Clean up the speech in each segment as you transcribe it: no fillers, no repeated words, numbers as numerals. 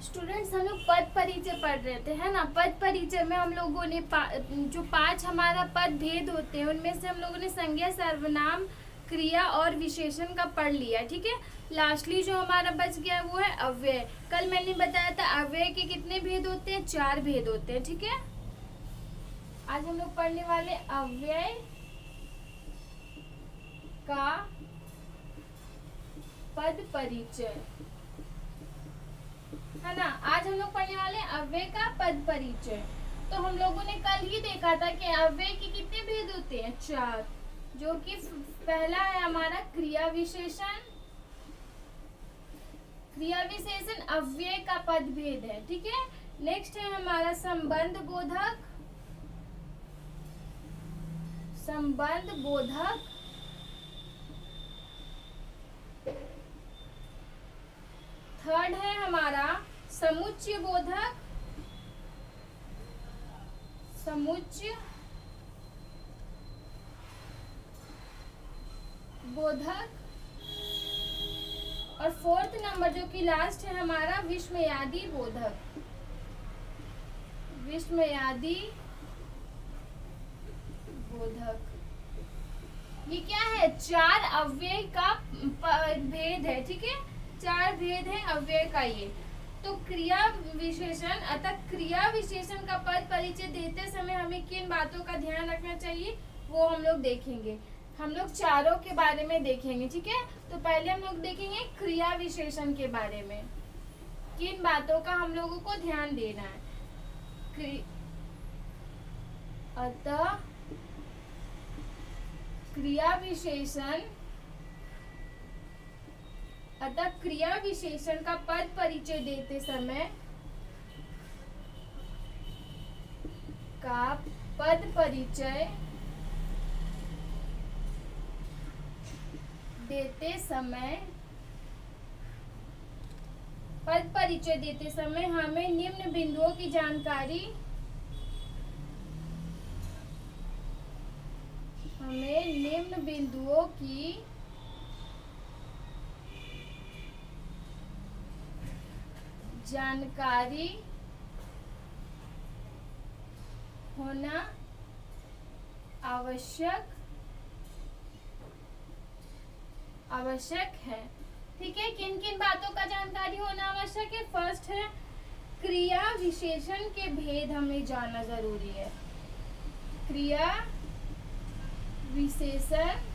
Students, हम लोग पद परिचय पढ़ रहे थे, है ना। पद परिचय में हम लोगों ने जो 5 हमारा पद भेद होते हैं उनमें से हम लोगों ने संज्ञा, सर्वनाम, क्रिया और विशेषण का पढ़ लिया, ठीक है। लास्टली जो हमारा बच गया वो है अव्यय। कल मैंने बताया था अव्यय के कितने भेद होते हैं, 4 भेद होते हैं, ठीक है। आज हम लोग पढ़ने वाले अव्यय का पद परिचय, है ना। आज हम लोग पढ़ने वाले अव्यय का पद परिचय। तो हम लोगों ने कल ही देखा था कि अव्यय के कितने भेद होते हैं, 4, जो कि पहला है हमारा क्रिया विशेषण। क्रिया विशेषण अव्यय का पद भेद है, ठीक है। नेक्स्ट है हमारा संबंध बोधक। संबंध बोधक। थर्ड है हमारा समुच्चय बोधक। समुच्चय बोधक। और फोर्थ नंबर जो कि लास्ट है हमारा विस्मयादि बोधक। विस्मयादि बोधक। ये क्या है, 4 अव्यय का भेद है, ठीक है। 4 भेद है अव्यय का ये। तो क्रिया विशेषण, अतः क्रिया विशेषण का पद परिचय देते समय हमें किन बातों का ध्यान रखना चाहिए वो हम लोग देखेंगे। हम लोग चारों के बारे में देखेंगे, ठीक है। तो पहले हम लोग देखेंगे क्रिया विशेषण के बारे में, किन बातों का हम लोगों को ध्यान देना है। अतः क्रिया विशेषण, अतः क्रिया विशेषण का पद परिचय देते समय का पद परिचय देते समय, पद परिचय देते समय हमें निम्न बिंदुओं की जानकारी, हमें निम्न बिंदुओं की जानकारी होना आवश्यक है, ठीक है। किन किन बातों का जानकारी होना आवश्यक है। फर्स्ट है क्रिया विशेषण के भेद हमें जानना जरूरी है। क्रिया विशेषण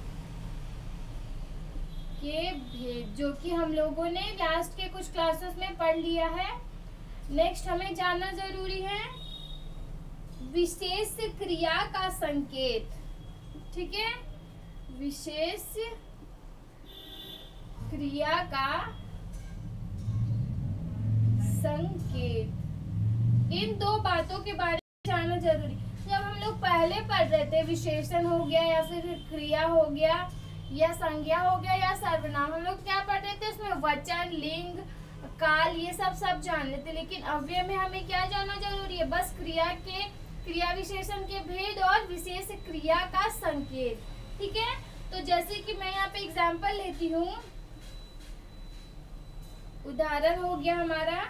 के भेद जो कि हम लोगों ने लास्ट के कुछ क्लासेस में पढ़ लिया है। नेक्स्ट हमें जानना जरूरी है विशेष क्रिया का संकेत, ठीक है। विशेष क्रिया का संकेत, इन 2 बातों के बारे में जानना जरूरी। जब हम लोग पहले पढ़ रहे थे विशेषण हो गया या फिर क्रिया हो गया या संज्ञा हो गया या सर्वनाम, हम लोग क्या पढ़ रहे थे, उसमें वचन, लिंग, काल, ये सब जान लेते। लेकिन अव्यय में हमें क्या जानना जरूरी है, बस क्रिया विशेषण के भेद और विशेष क्रिया का संकेत, ठीक है। तो जैसे कि मैं यहाँ पे एग्जाम्पल लेती हूँ, उदाहरण हो गया हमारा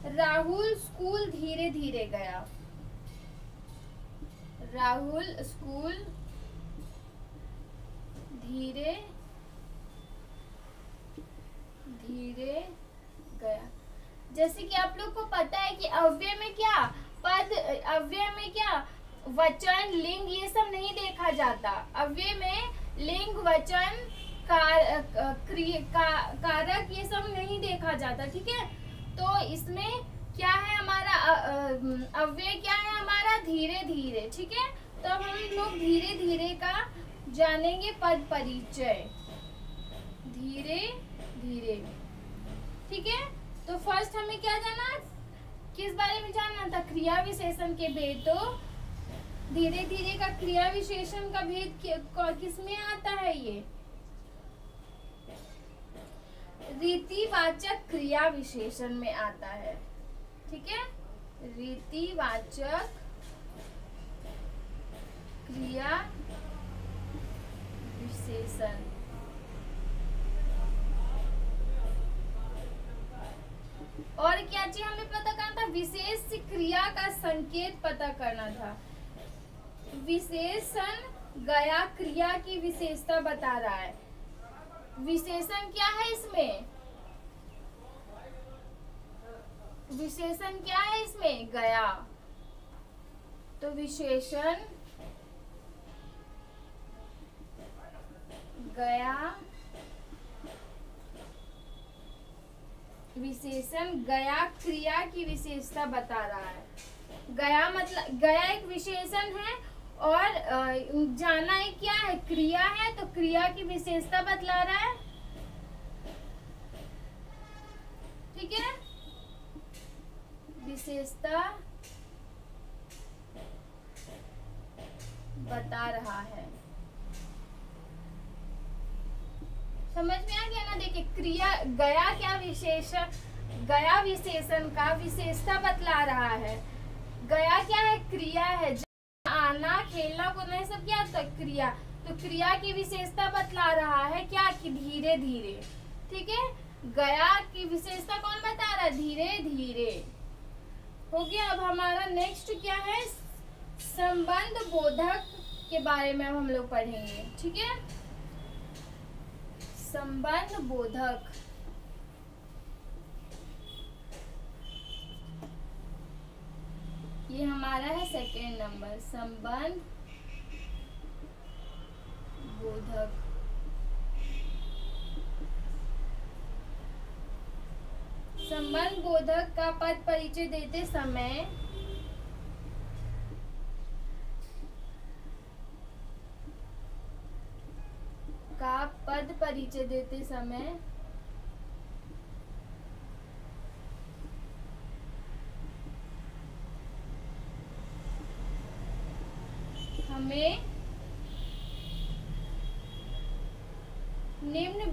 राहुल स्कूल धीरे धीरे गया। राहुल स्कूल धीरे धीरे गया। जैसे कि आप लोग को पता है कि अव्यय में क्या अव्यय में क्या वचन, लिंग ये सब नहीं देखा जाता। अव्यय में लिंग, वचन, कारक ये सब नहीं देखा जाता, ठीक है। तो इसमें क्या है हमारा अव्यय, क्या है हमारा धीरे धीरे, ठीक है। तो अब हम लोग धीरे धीरे का जानेंगे पद परिचय, धीरे धीरे, ठीक है। तो फर्स्ट हमें क्या जानना, किस बारे में जानना था, क्रिया विशेषण के भेद। तो धीरे धीरे का क्रिया विशेषण का भेद किसमें आता है, ये रीतिवाचक क्रिया विशेषण में आता है, ठीक है। रीतिवाचक क्रिया विशेषण। और क्या चीज हमें पता करना था? विशेष क्रिया का संकेत पता करना था। विशेषण गया क्रिया की विशेषता बता रहा है। विशेषण क्या है इसमें? विशेषण क्या है इसमें? गया। तो विशेषण गया, विशेषण गया क्रिया की विशेषता बता रहा है। गया मतलब गया एक विशेषण है और जाना है क्या है? क्रिया है, तो क्रिया की विशेषता बतला रहा है। ठीक है, विशेषता बता रहा है। समझ में आ गया ना? देखिए क्रिया गया क्या विशेषण, गया विशेषण का विशेषता बतला रहा है। गया क्या है? क्रिया है। आना, खेलना, कूदना, ये सब क्या था? क्रिया। तो क्रिया की विशेषता बतला रहा है क्या? कि धीरे धीरे। ठीक है, गया की विशेषता कौन बता रहा है? धीरे धीरे। हो गया। अब हमारा नेक्स्ट क्या है? संबंध बोधक के बारे में हम लोग पढ़ेंगे। ठीक है, संबंध बोधक। ये हमारा है सेकेंड नंबर, संबंध बोधक। संबंध बोधक का पद परिचय देते समय हमें निम्न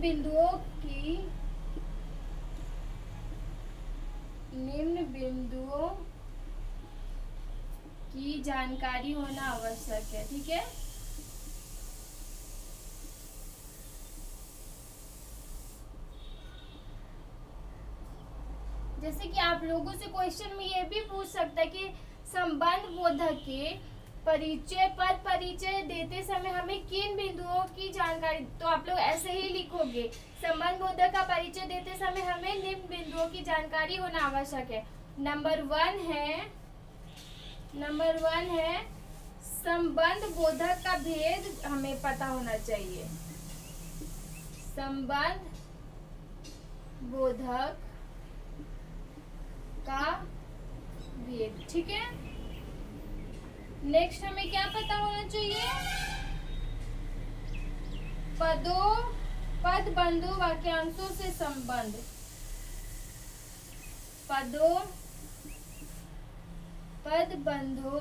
बिंदुओं की जानकारी होना आवश्यक है। ठीक है, जैसे कि आप लोगों से क्वेश्चन में ये भी पूछ सकता है कि संबंध बोधक के पद परिचय देते समय हमें किन बिंदुओं की जानकारी, तो आप लोग ऐसे ही लिखोगे, संबंध बोधक का परिचय देते समय हमें निम्न बिंदुओं की जानकारी होना आवश्यक है। नंबर वन है संबंध बोधक का भेद हमें पता होना चाहिए। संबंध बोधक का भेद। ठीक है, नेक्स्ट हमें क्या पता होना चाहिए? पद बंधु वाक्यांशों से संबंध। पद बंधु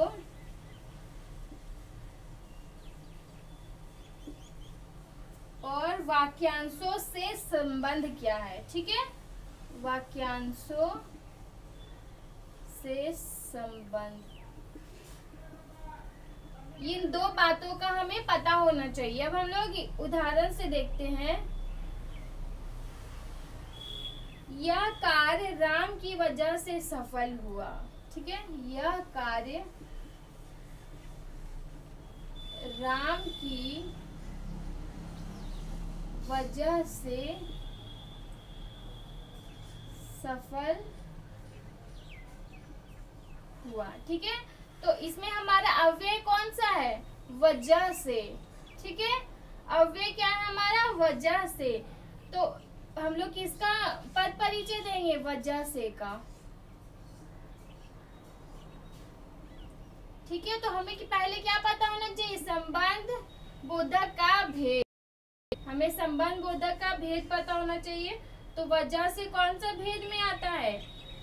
और वाक्यांशों से संबंध क्या है? ठीक है, वाक्यांशों से संबंध, इन दो बातों का हमें पता होना चाहिए। अब हम लोग उदाहरण से देखते हैं। यह कार्य राम की वजह से सफल हुआ। ठीक है, यह कार्य राम की वजह से सफल हुआ। ठीक है, तो इसमें हमारा अव्यय कौन सा है? वजह से। ठीक है, अव्यय क्या है हमारा? वजह से। तो हम लोग किसका पद परिचय देंगे? वजह से का। ठीक है, तो हमें पहले क्या पता होना चाहिए? संबंध बोधक का भेद। हमें संबंध बोधक का भेद पता होना चाहिए। तो वजह से कौन सा भेद में आता है?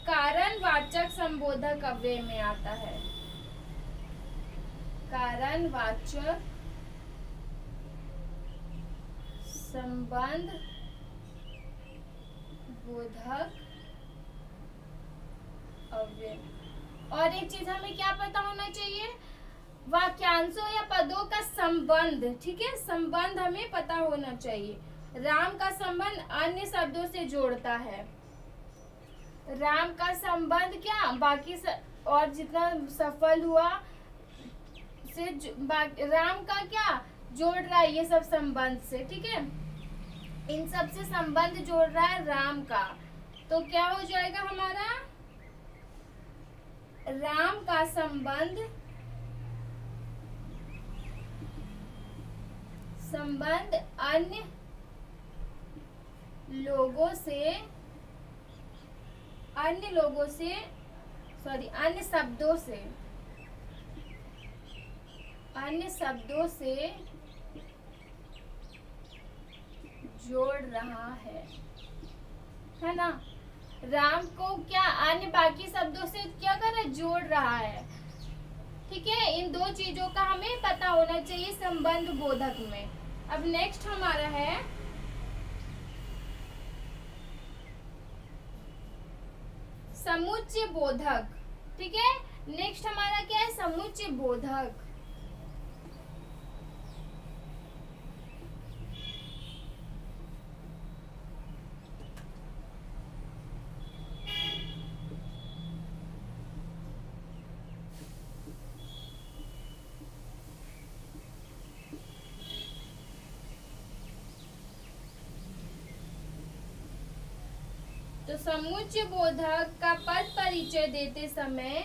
कारण वाचक संबोधक अव्यय में आता है। कारण वाचक संबंध बोधक अव्यय। और एक चीज हमें क्या पता होना चाहिए? वाक्यांशों या पदों का संबंध। ठीक है, संबंध हमें पता होना चाहिए। राम का संबंध अन्य शब्दों से जोड़ता है। राम का संबंध क्या बाकी और जितना सफल हुआ से राम का क्या जोड़ रहा है ये सब संबंध से, ठीक है। इन सब से संबंध जोड़ रहा है राम का, तो क्या हो जाएगा हमारा राम का संबंध अन्य लोगों से अन्य शब्दों से जोड़ रहा है ना। राम को क्या अन्य बाकी शब्दों से क्या कर रहा है, जोड़ रहा है, ठीक है। इन दो चीजों का हमें पता होना चाहिए संबंध बोधक में। अब नेक्स्ट हमारा है समुच्चय बोधक, ठीक है। नेक्स्ट हमारा क्या है, समुच्चय बोधक। तो समुच्चय बोधक का पद परिचय देते समय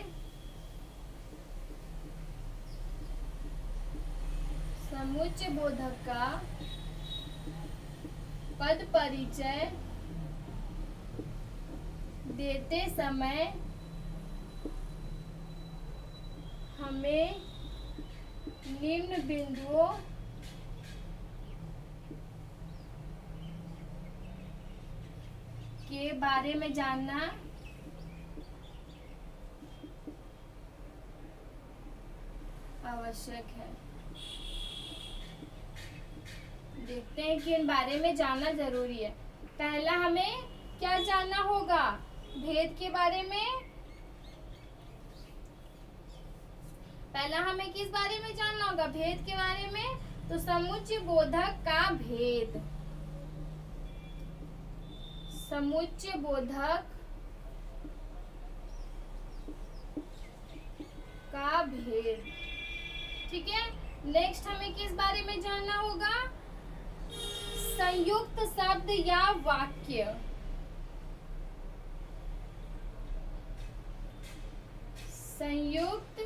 समुच्चय बोधक का पद परिचय देते समय हमें निम्न बिंदुओं के बारे में जानना आवश्यक है। देखते हैं कि इन बारे में जानना जरूरी है। पहला हमें क्या जानना होगा, भेद के बारे में। पहला हमें किस बारे में जानना होगा, भेद के बारे में। तो समुच्चय बोधक का भेद, समुच्चय बोधक का भेद, ठीक है। नेक्स्ट हमें किस बारे में जानना होगा, संयुक्त शब्द या वाक्य, संयुक्त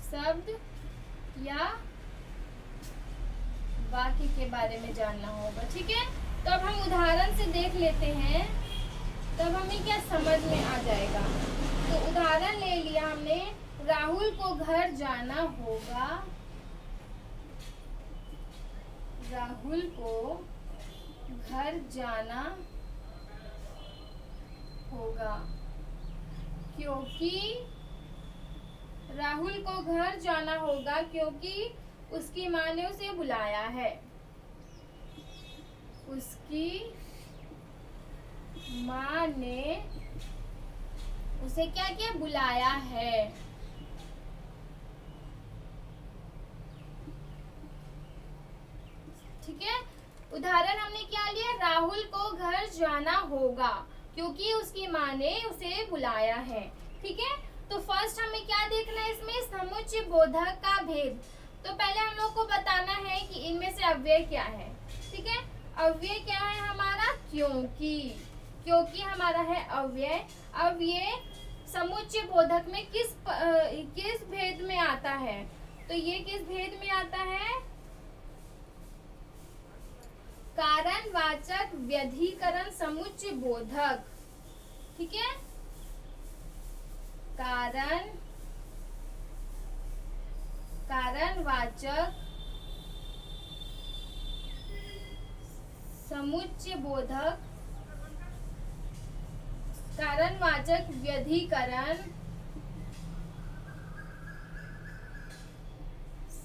शब्द या वाक्य के बारे में जानना होगा, ठीक है। तो अब हम उदाहरण से देख लेते हैं, तब हमें क्या समझ में आ जाएगा। तो उदाहरण ले लिया हमने, राहुल को घर जाना होगा, राहुल को घर जाना होगा, क्योंकि राहुल को घर जाना होगा क्योंकि उसकी माँ ने उसे बुलाया है, उसकी माँ ने उसे क्या किया, बुलाया है। ठीक है, उदाहरण हमने क्या लिया, राहुल को घर जाना होगा क्योंकि उसकी माँ ने उसे बुलाया है। ठीक है, तो फर्स्ट हमें क्या देखना है इसमें, समुच्चय बोधक का भेद। तो पहले हम लोग को बताना है कि इनमें से अव्यय क्या है। ठीक है, अव्यय क्या है हमारा, क्योंकि, क्योंकि हमारा है अव्यय। अब ये समुच्चय बोधक में किस भेद में आता है, तो ये किस भेद में आता है, कारणवाचक व्यधिकरण समुच्चय बोधक। ठीक है, कारणवाचक समुच्चय बोधक, कारणवाचक व्यधिकरण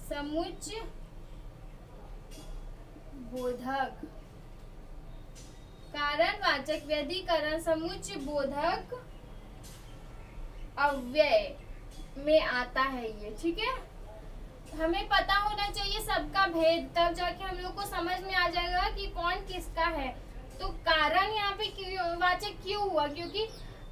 समुच्चय बोधक, कारणवाचक व्यधिकरण समुच्चय बोधक अव्यय में आता है ये। ठीक है, हमें पता होना चाहिए सबका भेद, तब जाके हम लोग को समझ में आ जाएगा कि कौन किसका है। तो कारण यहाँ पे वाचक क्यों हुआ, क्योंकि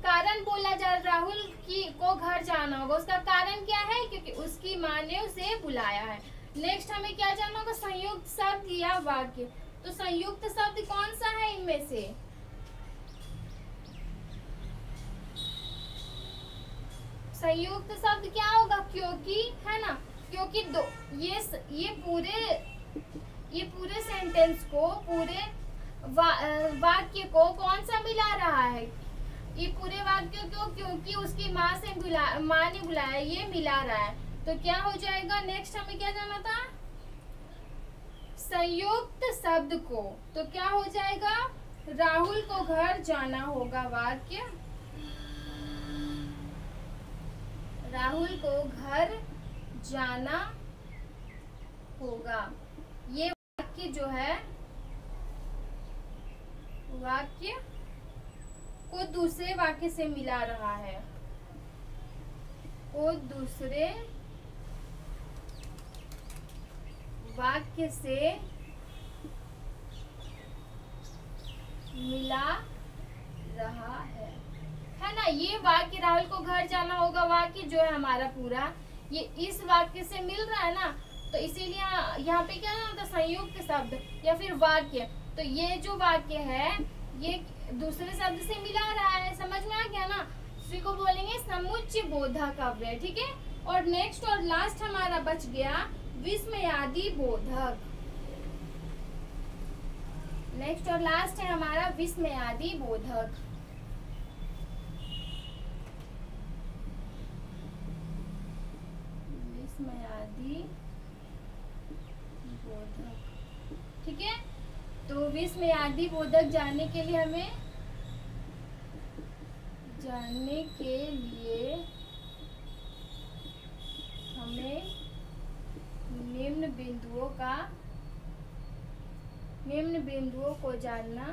कारण बोला जा राहुल की को घर जाना होगा, उसका कारण क्या है, क्योंकि उसकी माँ ने उसे बुलाया है। नेक्स्ट हमें क्या जानना होगा, संयुक्त शब्द या वाक्य। तो संयुक्त शब्द कौन सा है इनमें से, संयुक्त शब्द क्या होगा, क्योंकि, है ना, क्योंकि दो ये पूरे सेंटेंस को, पूरे वाक्य को कौन सा मिला रहा है, ये पूरे वाक्य को क्योंकि उसकी माँ ने बुलाया, ये मिला रहा है। तो क्या हो जाएगा, नेक्स्ट हमें क्या जाना था, संयुक्त शब्द को। तो क्या हो जाएगा, राहुल को घर जाना होगा वाक्य, राहुल को घर जाना होगा। ये वाक्य जो है, वाक्य को दूसरे वाक्य से मिला रहा है, को दूसरे वाक्य से मिला रहा है ना। ये वाक्य राहुल को घर जाना होगा वाक्य जो है हमारा पूरा, ये इस वाक्य से मिल रहा है ना, तो इसीलिए यहाँ पे क्या होता है, संयुक्त शब्द या फिर वाक्य। तो ये जो वाक्य है ये दूसरे शब्द से मिला रहा है, समझ में आ गया ना। इसी को बोलेंगे समुच्चय बोधक अव्यय, ठीक है। और नेक्स्ट और लास्ट हमारा बच गया विस्मयादि बोधक। नेक्स्ट और लास्ट है हमारा विस्मयादि बोधक। विस्मयादि बोधक, ठीक है। तो विस्मयादि बोधक जानने के लिए हमें निम्न बिंदुओं को जानना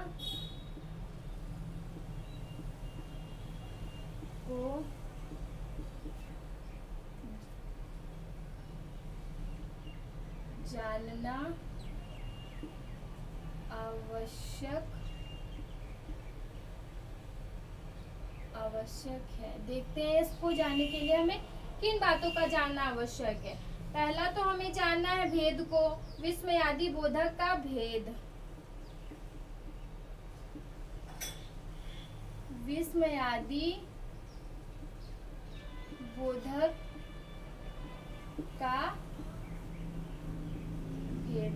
आवश्यक है। देखते हैं इसको जानने के लिए हमें किन बातों का जानना आवश्यक है। पहला तो हमें जानना है भेद को, विस्मयादि बोधक का भेद। विस्मयादि बोधक का भेद।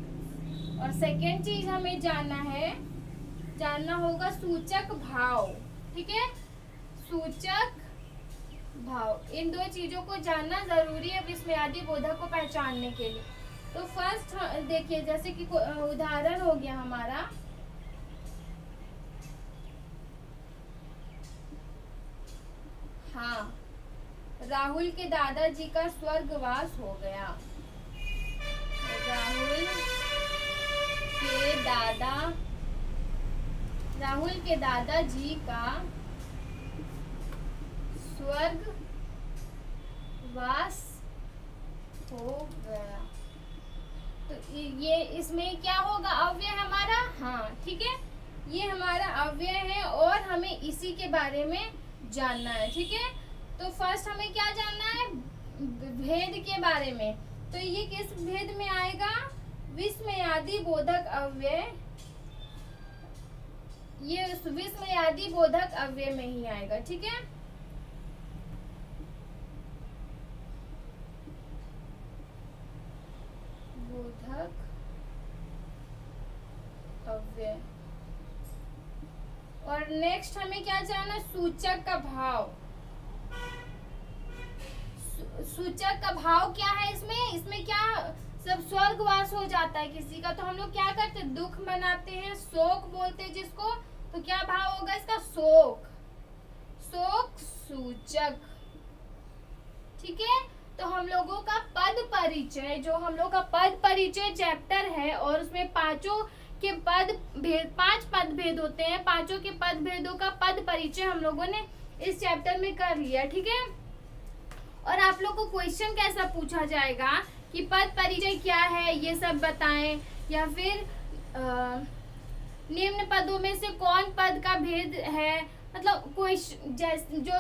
और सेकेंड चीज हमें जानना होगा सूचक भाव, ठीक है। सूचक भाव, इन दो चीजों को जानना जरूरी है विस्मयादि बोधक को पहचानने के लिए। तो फर्स्ट देखिए, जैसे कि उदाहरण हो गया हमारा, हाँ, राहुल के दादाजी का स्वर्गवास हो गया। राहुल के दादाजी का स्वर्गवास हो गया। तो ये इसमें क्या होगा, अव्यय हमारा, हाँ ठीक है, ये हमारा अव्यय है और हमें इसी के बारे में जानना है, ठीक है। तो फर्स्ट हमें क्या जानना है, भेद के बारे में। तो ये किस भेद में आएगा, विस्मयादि बोधक अव्यय, ये विस्मयादि बोधक अव्यय में ही आएगा, ठीक है। बोधक अव्यय। और नेक्स्ट हमें क्या जानना, सूचक का भाव। सूचक का भाव क्या है इसमें क्या सब स्वर्गवास हो जाता है किसी का, तो हम लोग क्या करते हैं, दुख मनाते हैं, शोक बोलते हैं जिसको। तो क्या भाव होगा इसका, शोक सूचक, ठीक है। तो हम लोगों का पद परिचय, जो हम लोग का पद परिचय चैप्टर है, और उसमें पांचों के पांच पद भेद होते हैं, पांचों के पद भेदों का पद परिचय हम लोगों ने इस चैप्टर में कर लिया, ठीक है। और आप लोग को क्वेश्चन कैसा पूछा जाएगा कि पद परिचय क्या है ये सब बताएं, या फिर निम्न पदों में से कौन पद का भेद है, मतलब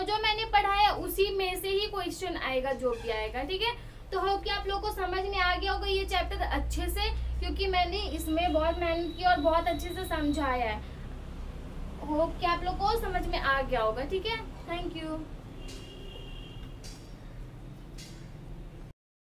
जो मैंने पढ़ा है उसी में से ही क्वेश्चन आएगा, जो भी आएगा, ठीक है। तो होप कि आप लोगों को समझ में आ गया होगा ये चैप्टर अच्छे से, क्योंकि मैंने इसमें बहुत मेहनत की और बहुत अच्छे से समझाया है। होप कि आप लोगों को समझ में आ गया होगा, ठीक है। Thank you.